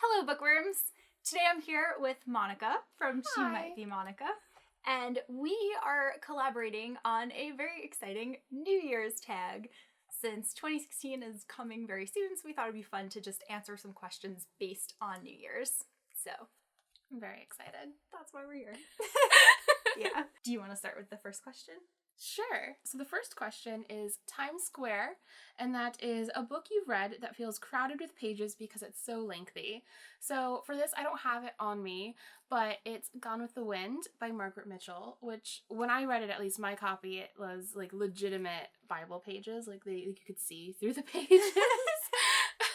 Hello, bookworms! Today I'm here with Monica from She Hi. Might Be Monica, and we are collaborating on a very exciting New Year's tag. Since 2016 is coming very soon, so we thought it'd be fun to just answer some questions based on New Year's. So, I'm very excited. that's why we're here. Yeah. Do you want to start with the first question? Sure. So the first question is Times Square, and that is a book you've read that feels crowded with pages because it's so lengthy. So for this, I don't have it on me, but it's Gone with the Wind by Margaret Mitchell, which when I read it, at least my copy, it was like legitimate Bible pages, like you could see through the pages.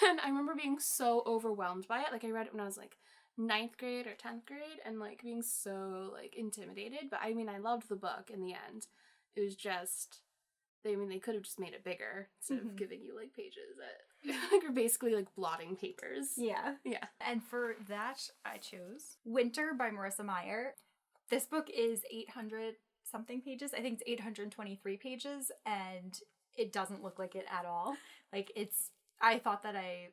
And I remember being so overwhelmed by it. Like I read it when I was like 9th grade or 10th grade and like being so like intimidated. But I mean, I loved the book in the end. It was just, they could have just made it bigger instead of giving you like pages that like are basically like blotting papers. Yeah. Yeah. And for that, I chose Winter by Marissa Meyer. This book is 800 something pages. I think it's 823 pages, and it doesn't look like it at all. Like I thought that I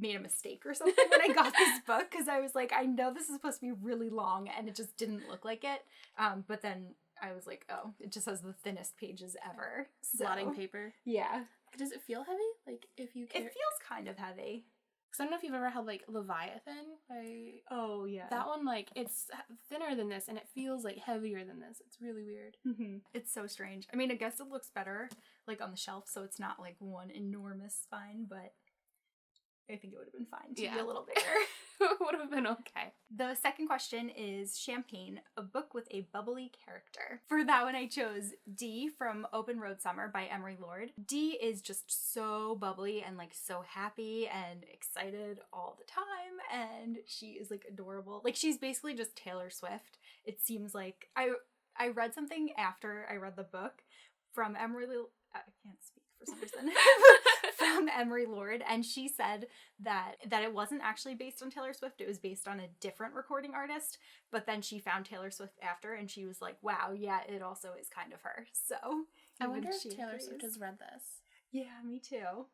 made a mistake or something when I got this book, because I was like, I know this is supposed to be really long, and it just didn't look like it. But then I was like, oh, it just has the thinnest pages ever. So, Blotting paper. Yeah. Does it feel heavy? Like if you It feels kind of heavy. Because I don't know if you've ever held like Leviathan by... Oh, yeah. That one, like, it's thinner than this, and it feels like heavier than this. It's really weird. Mm-hmm. It's so strange. I mean, I guess it looks better, like, on the shelf, so it's not, like, one enormous spine, but I think it would have been fine to be a little bigger. It would have been okay. The second question is Champagne, a book with a bubbly character. For that one, I chose Dee from Open Road Summer by Emery Lord. Dee is just so bubbly and like so happy and excited all the time, and she is like adorable. Like she's basically just Taylor Swift. It seems like I read something after I read the book from Emery. I can't speak for some reason. From Emery Lord, and she said that it wasn't actually based on Taylor Swift, it was based on a different recording artist, but then she found Taylor Swift after, and she was like, wow, yeah, it also is kind of her. So I wonder if Taylor Swift has read this. Yeah, me too.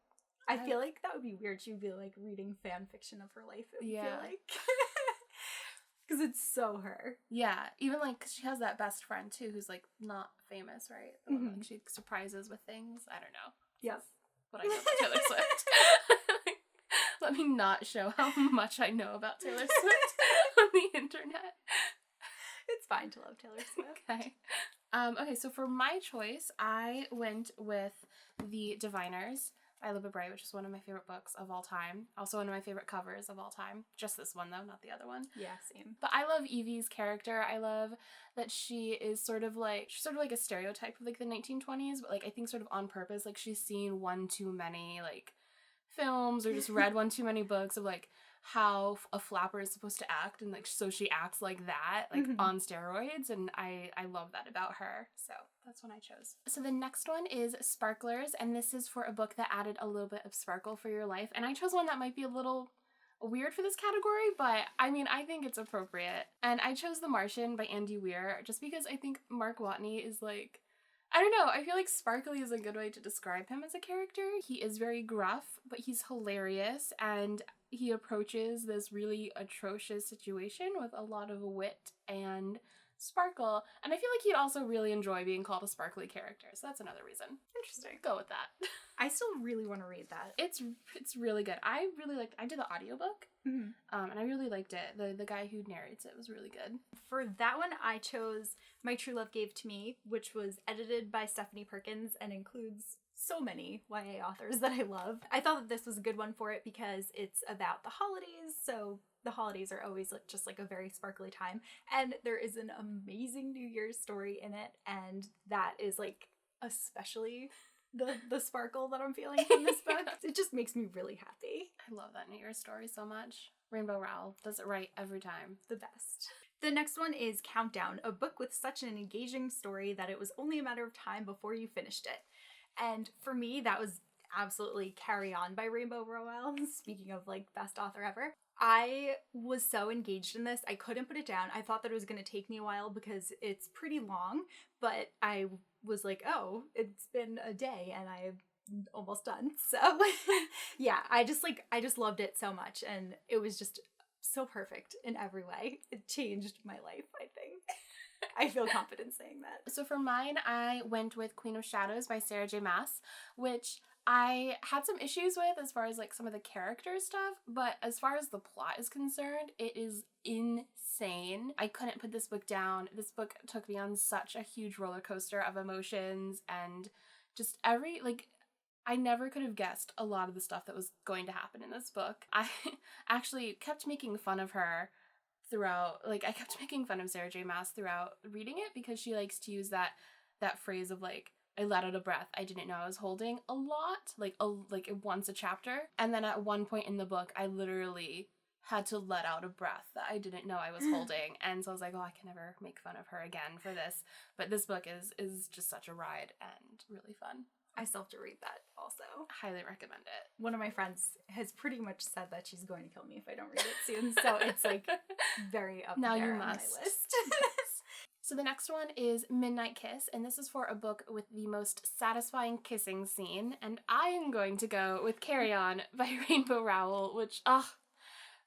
I feel like that would be weird. She would be like reading fan fiction of her life, it would feel like. Because it's so her. Yeah, even like, cause she has that best friend too who's like not famous, right? The one that like, she surprises with things. I don't know. Yes. What I know about Taylor Swift. Let me not show how much I know about Taylor Swift on the internet. It's fine to love Taylor Swift. Okay. Okay, so for my choice, I went with The Diviners by Libba Bray, which is one of my favorite books of all time. Also one of my favorite covers of all time. Just this one though, not the other one. Yeah, same. But I love Evie's character. I love that she is sort of like a stereotype of like the 1920s, but like I think sort of on purpose. Like she's seen one too many like films or just read one too many books of like how a flapper is supposed to act, and like so she acts like that, like on steroids, and I love that about her. So that's one I chose. So the next one is Sparklers, and this is for a book that added a little bit of sparkle for your life, and I chose one that might be a little weird for this category, but I mean I think it's appropriate. And I chose The Martian by Andy Weir just because I think Mark Watney is like, I don't know, I feel like sparkly is a good way to describe him as a character. He is very gruff, but he's hilarious, and he approaches this really atrocious situation with a lot of wit and sparkle. And I feel like he'd also really enjoy being called a sparkly character, so that's another reason. Interesting. Go with that. I still really want to read that. It's really good. I did the audiobook, and I really liked it. The guy who narrates it was really good. For that one, I chose My True Love Gave to Me, which was edited by Stephanie Perkins and includes so many YA authors that I love. I thought that this was a good one for it because it's about the holidays, so the holidays are always like just like a very sparkly time, and there is an amazing New Year's story in it, and that is like especially the sparkle that I'm feeling from this book. It just makes me really happy. I love that New Year's story so much. Rainbow Rowell does it right every time. The best. The next one is Countdown, a book with such an engaging story that it was only a matter of time before you finished it. And for me, that was absolutely Carry On by Rainbow Rowell, speaking of like best author ever. I was so engaged in this, I couldn't put it down. I thought that it was going to take me a while because it's pretty long, but I was like, oh, it's been a day and I almost done. So yeah, I just loved it so much, and it was just so perfect in every way. It changed my life, I think. I feel confident saying that. So for mine, I went with Queen of Shadows by Sarah J. Maas, which I had some issues with as far as like some of the character stuff, but as far as the plot is concerned, it is insane. I couldn't put this book down. This book took me on such a huge roller coaster of emotions, and just I never could have guessed a lot of the stuff that was going to happen in this book. I actually kept making fun of her throughout, like, I kept making fun of Sarah J. Maas throughout reading it, because she likes to use that phrase of, like, I let out a breath I didn't know I was holding a lot, like once a chapter. And then at one point in the book, I literally had to let out a breath that I didn't know I was holding. And so I was like, oh, I can never make fun of her again for this. But this book is just such a ride and really fun. I still have to read that also. Highly recommend it. One of my friends has pretty much said that she's going to kill me if I don't read it soon. So it's like very up now there you on must. my list. So the next one is Midnight Kiss, and this is for a book with the most satisfying kissing scene. And I am going to go with Carry On by Rainbow Rowell, which,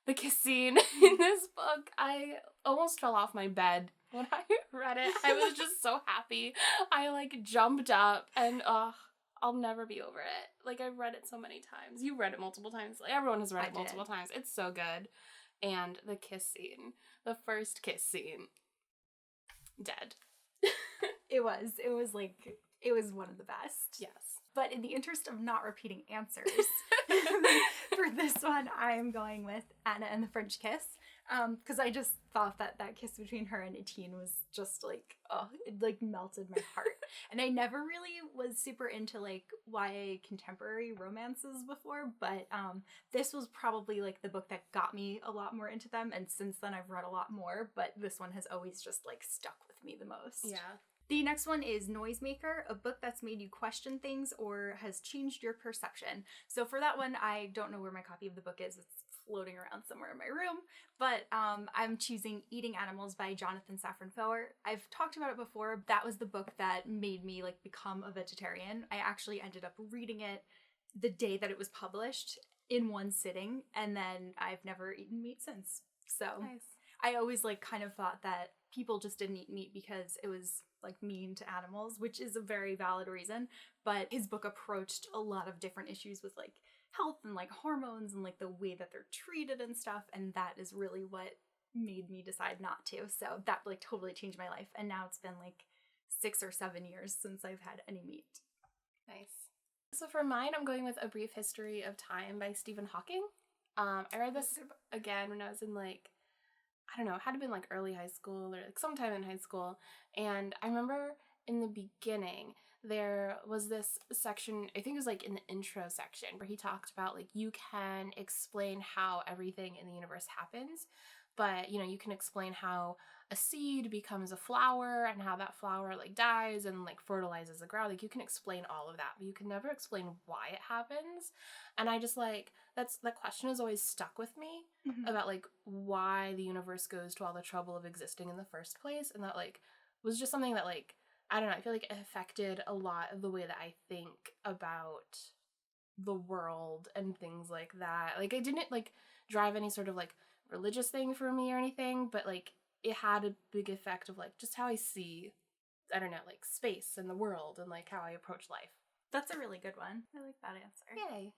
the kiss scene in this book, I almost fell off my bed when I read it. I was just so happy. I like jumped up, and I'll never be over it. Like, I've read it so many times. You've read it multiple times. Like, everyone has read it multiple times. It's so good. And the kiss scene, the first kiss scene, dead. It was one of the best. Yes. But in the interest of not repeating answers, for this one, I'm going with Anna and the French Kiss. Because I just thought that kiss between her and Etienne was just like, it like melted my heart. And I never really was super into like YA contemporary romances before, but this was probably like the book that got me a lot more into them. And since then I've read a lot more, but this one has always just like stuck with me the most. Yeah. The next one is Noisemaker, a book that's made you question things or has changed your perception. So for that one, I don't know where my copy of the book is. It's floating around somewhere in my room, but I'm choosing Eating Animals by Jonathan Safran Foer. I've talked about it before. That was the book that made me like become a vegetarian. I actually ended up reading it the day that it was published in one sitting, and then I've never eaten meat since. So Nice. I always like kind of thought that people just didn't eat meat because it was like mean to animals, which is a very valid reason, but his book approached a lot of different issues with like health and like hormones and like the way that they're treated and stuff, and that is really what made me decide not to. So that like totally changed my life, and now it's been like 6 or 7 years since I've had any meat. Nice. So for mine, I'm going with A Brief History of Time by Stephen Hawking. I read this again when I was in like, I don't know, it had to been like early high school or like sometime in high school. And I remember in the beginning, there was this section, I think it was like in the intro section, where he talked about like you can explain how everything in the universe happens, but you know, you can explain how a seed becomes a flower and how that flower like dies and like fertilizes the ground. Like you can explain all of that, but you can never explain why it happens. And I just like, that question has always stuck with me about like why the universe goes to all the trouble of existing in the first place. And that like was just something that like, I don't know, I feel like it affected a lot of the way that I think about the world and things like that. Like it didn't like drive any sort of like religious thing for me or anything, but like it had a big effect of like just how I see, I don't know, like space and the world and like how I approach life. That's a really good one. I like that answer. Yay.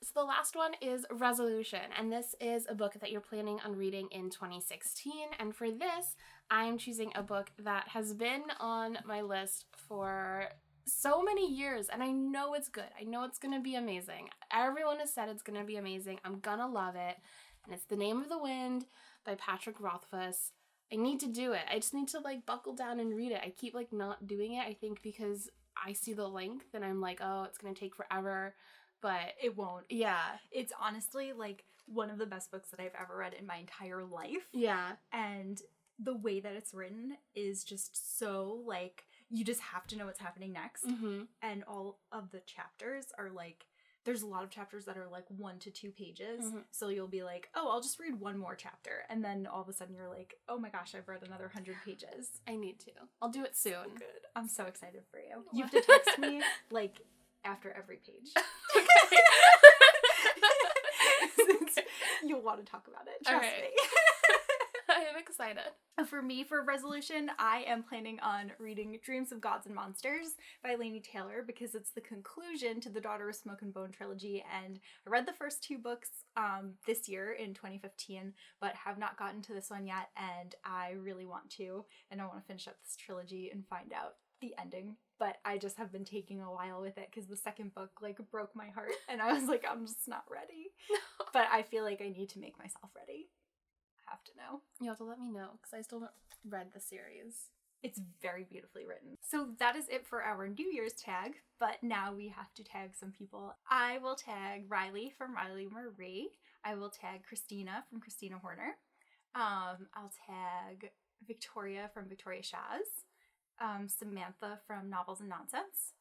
So the last one is Resolution, and this is a book that you're planning on reading in 2016. And for this, I'm choosing a book that has been on my list for so many years, and I know it's good. I know it's going to be amazing. Everyone has said it's going to be amazing. I'm going to love it. And it's The Name of the Wind by Patrick Rothfuss. I need to do it. I just need to like buckle down and read it. I keep like not doing it, I think because I see the length and I'm like, oh, it's going to take forever. But it won't. Yeah. It's honestly like one of the best books that I've ever read in my entire life. Yeah. And the way that it's written is just so like, you just have to know what's happening next. And all of the chapters are like, there's a lot of chapters that are like 1 to 2 pages. So you'll be like, oh, I'll just read one more chapter. And then all of a sudden you're like, oh my gosh, I've read another 100 pages. I need to. I'll do it soon. So good. I'm so excited for you. You have to text me like after every page. Okay. You'll want to talk about it. Trust me. I am excited. For me, for resolution, I am planning on reading Dreams of Gods and Monsters by Laini Taylor because it's the conclusion to the Daughter of Smoke and Bone trilogy, and I read the first 2 books this year in 2015, but have not gotten to this one yet, and I really want to, and I want to finish up this trilogy and find out the ending. But I just have been taking a while with it because the second book like broke my heart, and I was like, I'm just not ready. But I feel like I need to make myself ready. Have to know. You have to let me know because I still haven't read the series. It's very beautifully written. So that is it for our New Year's tag, but now we have to tag some people. I will tag Riley from Riley Marie. I will tag Christina from Christina Horner. I'll tag Victoria from Victoria Shaz. Samantha from Novels and Nonsense.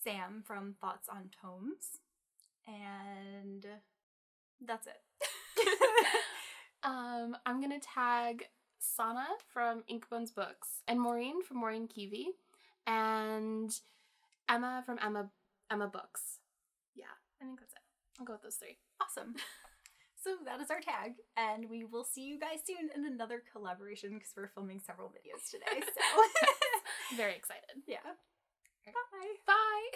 Sam from Thoughts on Tomes. And that's it. I'm gonna tag Sana from Inkbone's Books, and Maureen from Maureen Kiwi, and Emma from Emma Books. Yeah, I think that's it. I'll go with those 3. Awesome. So that is our tag, and we will see you guys soon in another collaboration because we're filming several videos today. So Very excited. Yeah. Bye. Bye.